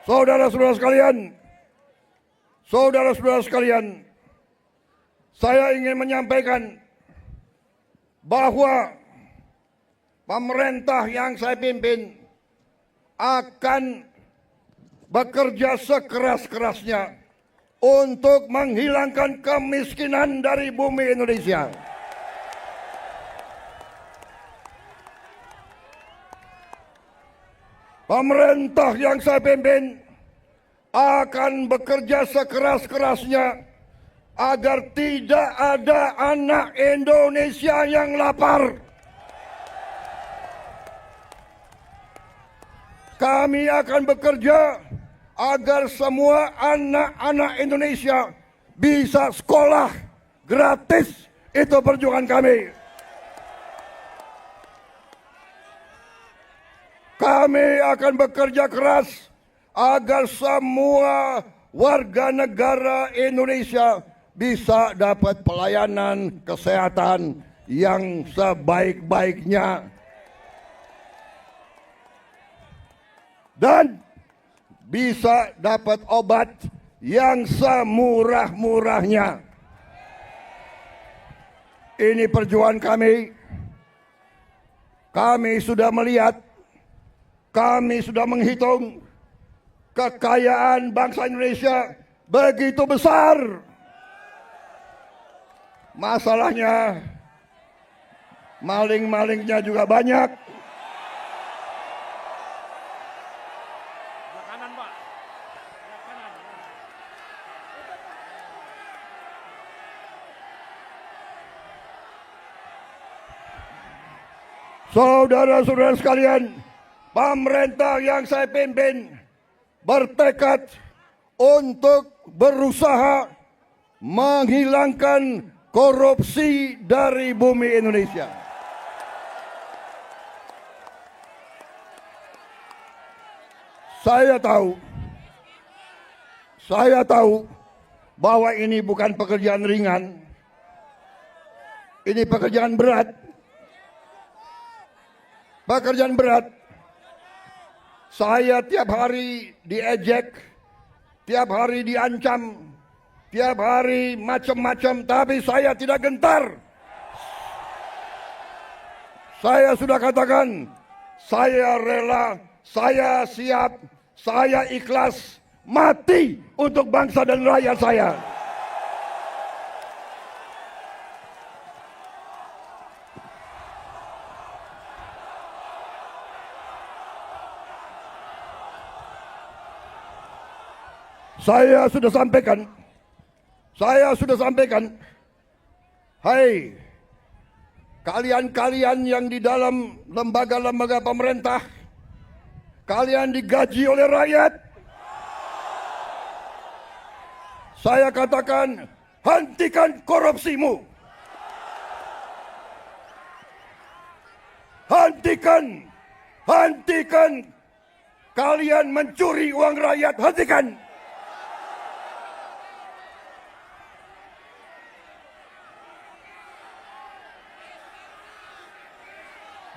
Saudara-saudara sekalian, saya ingin menyampaikan bahwa pemerintah yang saya pimpin akan bekerja sekeras-kerasnya untuk menghilangkan kemiskinan dari bumi Indonesia. Pemerintah yang saya pimpin akan bekerja sekeras-kerasnya agar tidak ada anak Indonesia yang lapar. Kami akan bekerja agar semua anak-anak Indonesia bisa sekolah gratis. Itu perjuangan kami. Kami akan bekerja keras agar semua warga negara Indonesia bisa dapat pelayanan kesehatan yang sebaik-baiknya dan bisa dapat obat yang semurah-murahnya. Ini perjuangan kami. Kami sudah melihat, kami sudah menghitung kekayaan bangsa Indonesia begitu besar. Masalahnya maling-malingnya juga banyak. Saudara-saudara sekalian, pemerintah yang saya pimpin bertekad untuk berusaha menghilangkan korupsi dari bumi Indonesia. Saya tahu bahwa ini bukan pekerjaan ringan. Ini pekerjaan berat. Pekerjaan berat. Saya tiap hari diejek, tiap hari diancam, tiap hari macam-macam, tapi saya tidak gentar. Saya sudah katakan, saya rela, saya siap, saya ikhlas mati untuk bangsa dan rakyat saya. Saya sudah sampaikan, hai kalian-kalian yang di dalam lembaga-lembaga pemerintah, kalian digaji oleh rakyat. Saya katakan, hentikan korupsimu. Hentikan kalian mencuri uang rakyat, hentikan.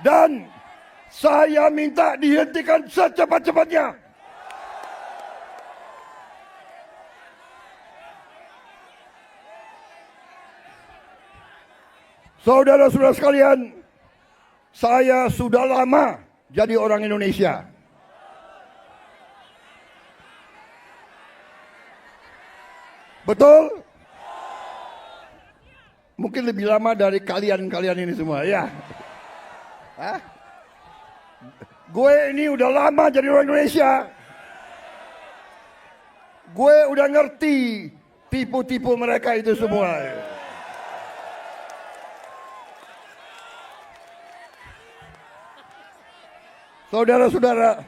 Dan saya minta dihentikan secepat-cepatnya. Saudara-saudara sekalian, saya sudah lama jadi orang Indonesia. Betul? Mungkin lebih lama dari kalian-kalian ini semua, ya. Hah? Gue ini udah lama jadi orang Indonesia. Gue udah ngerti tipu-tipu mereka itu semua. Saudara-saudara,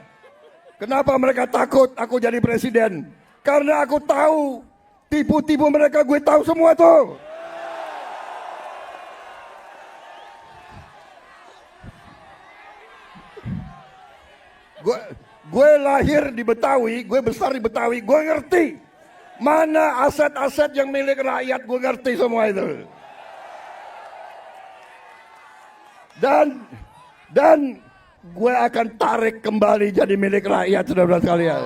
kenapa mereka takut aku jadi presiden? Karena aku tahu tipu-tipu mereka, gue tahu semua tuh. Gue lahir di Betawi, gue besar di Betawi, gue ngerti mana aset-aset yang milik rakyat, gue ngerti semua itu. Dan gue akan tarik kembali jadi milik rakyat, saudara-saudara sekalian.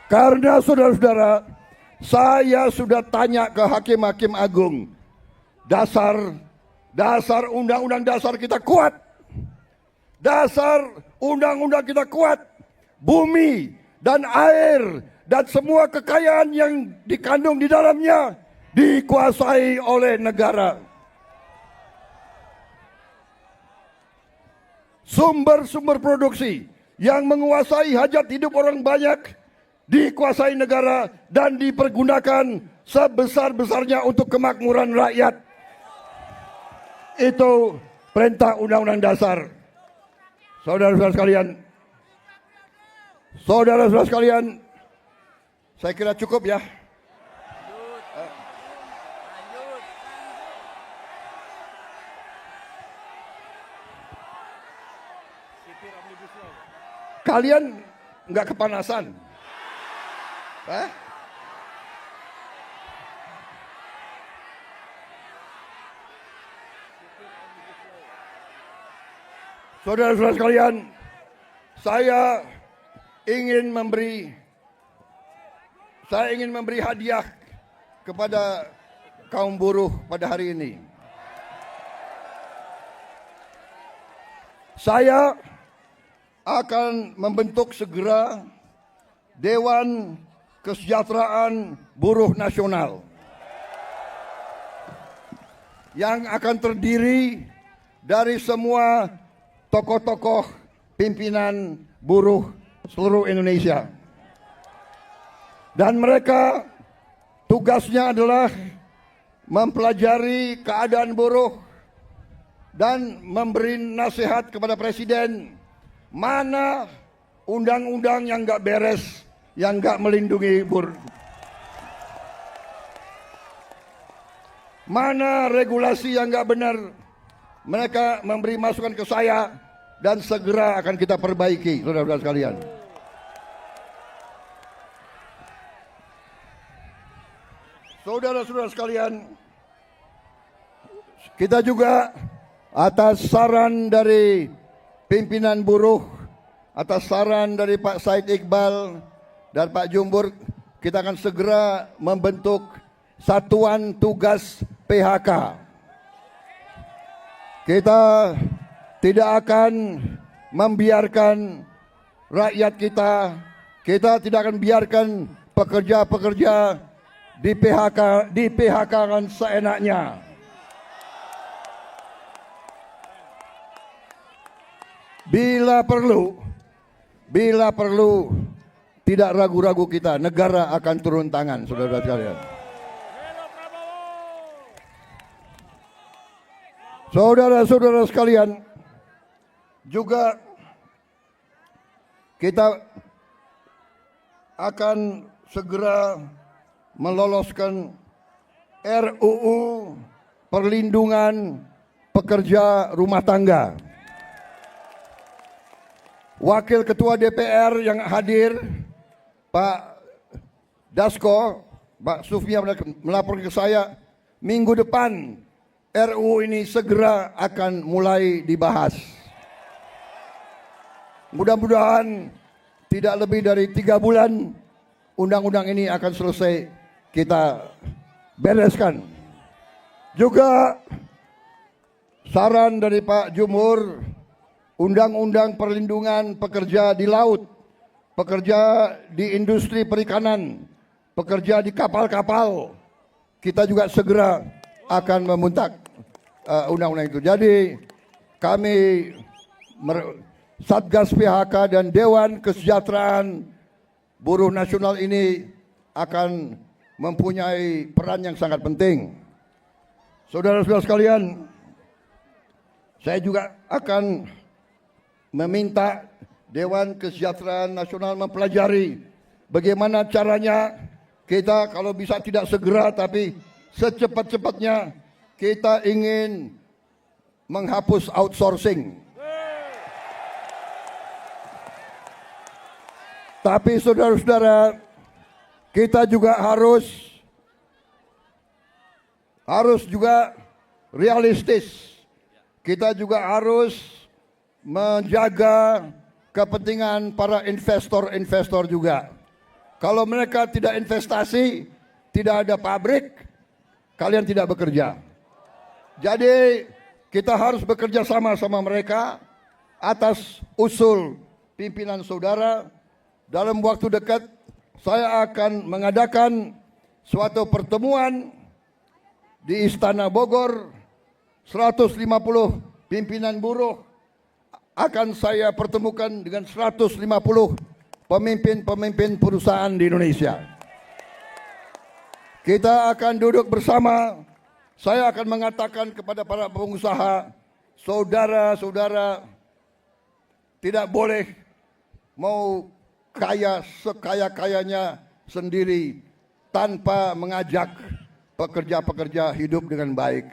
Karena saudara-saudara, saya sudah tanya ke hakim-hakim agung, dasar undang-undang dasar kita kuat. Dasar undang-undang kita kuat. Bumi dan air dan semua kekayaan yang dikandung di dalamnya dikuasai oleh negara. Sumber-sumber produksi yang menguasai hajat hidup orang banyak dikuasai negara dan dipergunakan sebesar-besarnya untuk kemakmuran rakyat. Itu perintah undang-undang dasar. Saudara-saudara sekalian, saya kira cukup ya. Kalian nggak kepanasan? Saudara-saudara sekalian, saya ingin memberi hadiah kepada kaum buruh pada hari ini. Saya akan membentuk segera Dewan Kesejahteraan Buruh Nasional yang akan terdiri dari semua tokoh-tokoh pimpinan buruh seluruh Indonesia. Dan mereka tugasnya adalah mempelajari keadaan buruh dan memberi nasihat kepada Presiden mana undang-undang yang nggak beres, yang nggak melindungi buruh. Mana regulasi yang nggak benar, mereka memberi masukan ke saya dan segera akan kita perbaiki, saudara-saudara sekalian. Saudara-saudara sekalian, kita juga atas saran dari pimpinan buruh, atas saran dari Pak Said Iqbal dan Pak Jumbur, kita akan segera membentuk Satuan Tugas PHK. Kita tidak akan membiarkan rakyat kita tidak akan biarkan pekerja-pekerja di PHK-kan seenaknya. Bila perlu, tidak ragu-ragu kita, negara akan turun tangan, saudara sekalian. Saudara-saudara sekalian, juga kita akan segera meloloskan RUU Perlindungan Pekerja Rumah Tangga. Wakil Ketua DPR yang hadir, Pak Dasko, Pak Sufmi melaporkan ke saya, minggu depan RUU ini segera akan mulai dibahas. Mudah-mudahan tidak lebih dari 3 bulan undang-undang ini akan selesai kita bereskan. Juga saran dari Pak Jumhur, undang-undang perlindungan pekerja di laut, pekerja di industri perikanan, pekerja di kapal-kapal, kita juga segera akan membentuk undang-undang itu. Jadi kami Satgas PHK dan Dewan Kesejahteraan Buruh Nasional ini akan mempunyai peran yang sangat penting. Saudara-saudara sekalian, saya juga akan meminta Dewan Kesejahteraan Nasional mempelajari bagaimana caranya kita kalau bisa tidak segera tapi secepat-cepatnya kita ingin menghapus outsourcing. Tapi saudara-saudara, kita juga harus juga realistis. Kita juga harus menjaga kepentingan para investor juga. Kalau mereka tidak investasi, tidak ada pabrik, kalian tidak bekerja. Jadi kita harus bekerja sama mereka atas usul pimpinan saudara. Dalam waktu dekat saya akan mengadakan suatu pertemuan di Istana Bogor. 150 pimpinan buruh akan saya pertemukan dengan 150 pemimpin-pemimpin perusahaan di Indonesia. Kita akan duduk bersama. Saya akan mengatakan kepada para pengusaha, saudara-saudara, tidak boleh mau kaya sekaya-kayanya sendiri tanpa mengajak pekerja-pekerja hidup dengan baik.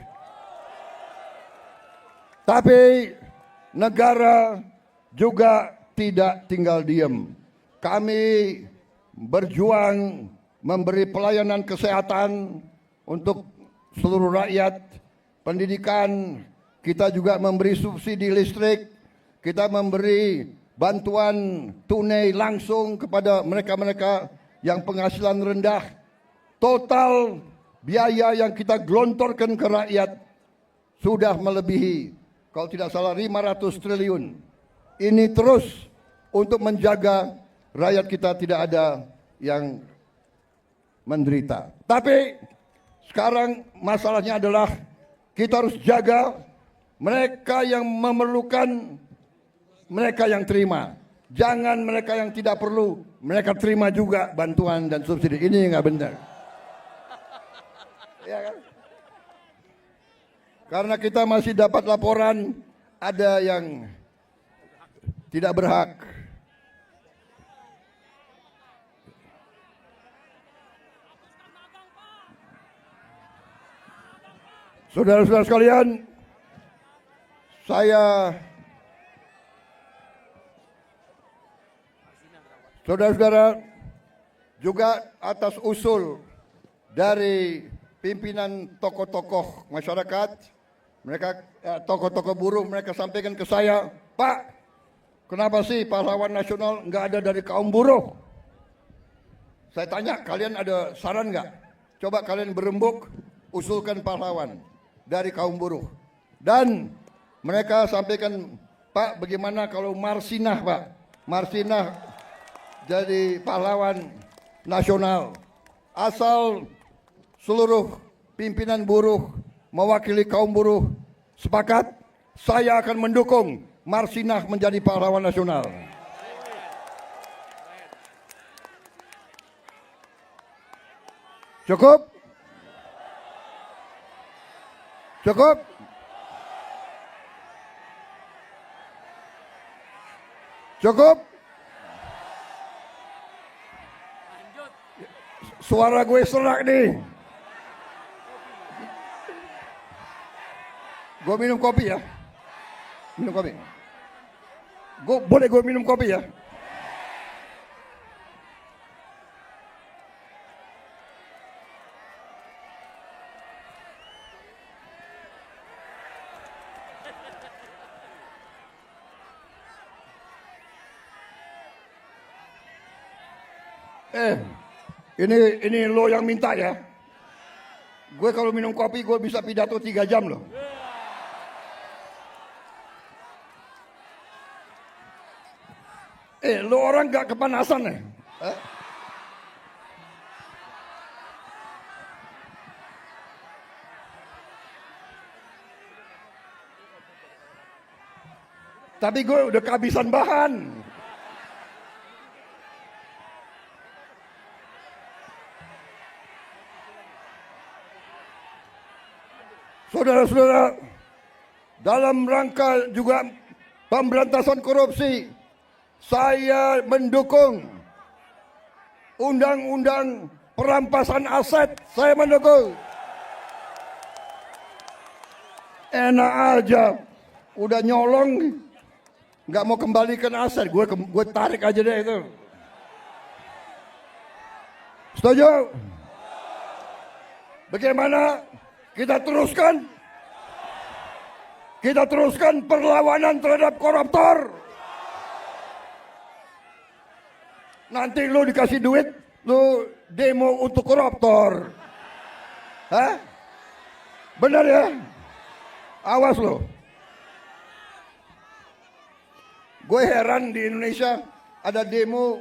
Tapi negara juga tidak tinggal diam. Kami berjuang memberi pelayanan kesehatan untuk seluruh rakyat, pendidikan, kita juga memberi subsidi listrik, kita memberi bantuan tunai langsung kepada mereka-mereka yang penghasilan rendah. Total biaya yang kita gelontorkan ke rakyat sudah melebihi, kalau tidak salah, 500 triliun. Ini terus untuk menjaga rakyat kita tidak ada yang menderita. Tapi sekarang masalahnya adalah kita harus jaga mereka yang memerlukan, mereka yang terima. Jangan mereka yang tidak perlu, mereka terima juga bantuan dan subsidi. Ini nggak benar. Ya kan? Karena kita masih dapat laporan ada yang tidak berhak. Saudara-saudara sekalian, saudara-saudara, juga atas usul dari pimpinan tokoh-tokoh masyarakat, mereka tokoh-tokoh buruh, mereka sampaikan ke saya, Pak, kenapa sih pahlawan nasional nggak ada dari kaum buruh? Saya tanya, kalian ada saran nggak? Coba kalian berembuk, usulkan pahlawan dari kaum buruh. Dan mereka sampaikan, Pak, bagaimana kalau Marsinah, Pak? Marsinah jadi pahlawan nasional. Asal seluruh pimpinan buruh mewakili kaum buruh sepakat, saya akan mendukung Marsinah menjadi pahlawan nasional. Cukup? Cukup? Cukup? Suara gue serak nih. Gue minum kopi ya. Minum kopi. Boleh gue minum kopi ya? Ini lo yang minta ya. Gue kalau minum kopi gue bisa pidato 3 jam loh. Lo orang gak kepanasan ya? Tapi gue udah kehabisan bahan. Saudara-saudara, dalam rangka juga pemberantasan korupsi, saya mendukung undang-undang perampasan aset. Saya mendukung. Enak aja, udah nyolong, nggak mau kembalikan aset, gue tarik aja deh itu. Setuju? Bagaimana? Kita teruskan perlawanan terhadap koruptor. Nanti lu dikasih duit, Lu demo untuk koruptor. Hah? Benar ya? Awas lo. Gue heran di Indonesia ada demo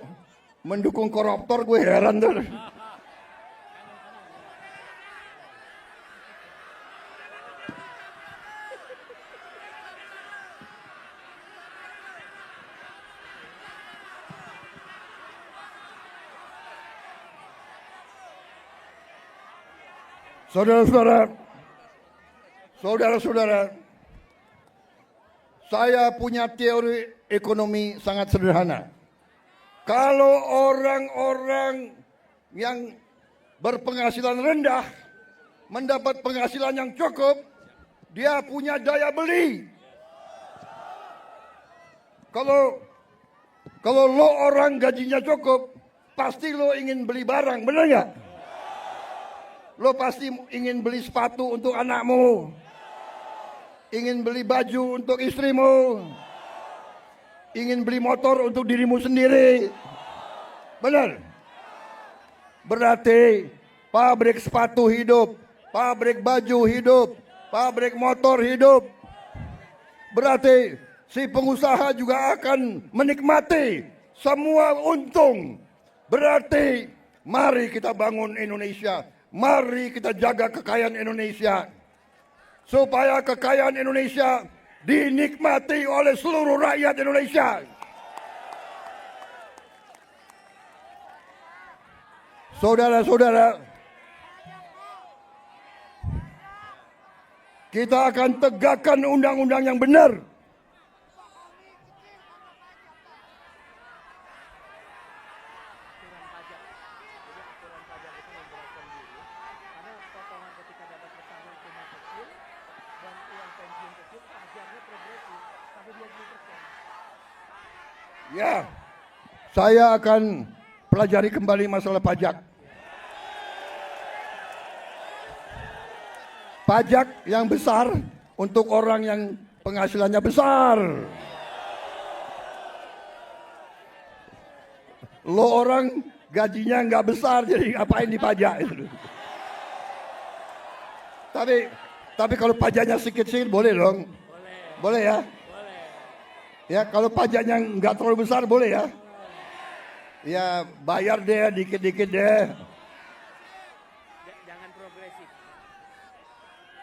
mendukung koruptor, gue heran tuh. Saudara-saudara, saya punya teori ekonomi sangat sederhana. Kalau orang-orang yang berpenghasilan rendah mendapat penghasilan yang cukup, dia punya daya beli. Kalau lo orang gajinya cukup, pasti lo ingin beli barang, benar nggak? Lo pasti ingin beli sepatu untuk anakmu, ingin beli baju untuk istrimu, ingin beli motor untuk dirimu sendiri. Benar? Berarti pabrik sepatu hidup, pabrik baju hidup, pabrik motor hidup. Berarti si pengusaha juga akan menikmati semua untung. Berarti mari kita bangun Indonesia. Mari kita jaga kekayaan Indonesia. Supaya kekayaan Indonesia dinikmati oleh seluruh rakyat Indonesia. Saudara-saudara, kita akan tegakkan undang-undang yang benar. Ya, saya akan pelajari kembali masalah pajak. Pajak yang besar untuk orang yang penghasilannya besar. Lo orang gajinya nggak besar, jadi ngapain dipajak? Tapi kalau pajaknya sedikit-sedikit boleh dong? Boleh ya? Ya, kalau pajaknya nggak terlalu besar boleh ya? Ya, bayar deh dikit-dikit deh. Jangan progresif.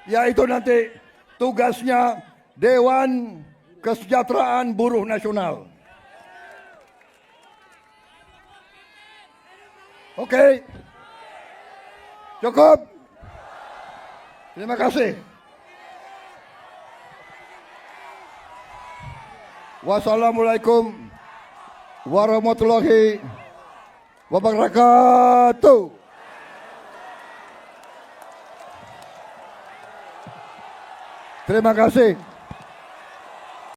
Ya, itu nanti tugasnya Dewan Kesejahteraan Buruh Nasional. Oke. Cukup. Terima kasih. Wassalamualaikum warahmatullahi wabarakatuh. Terima kasih.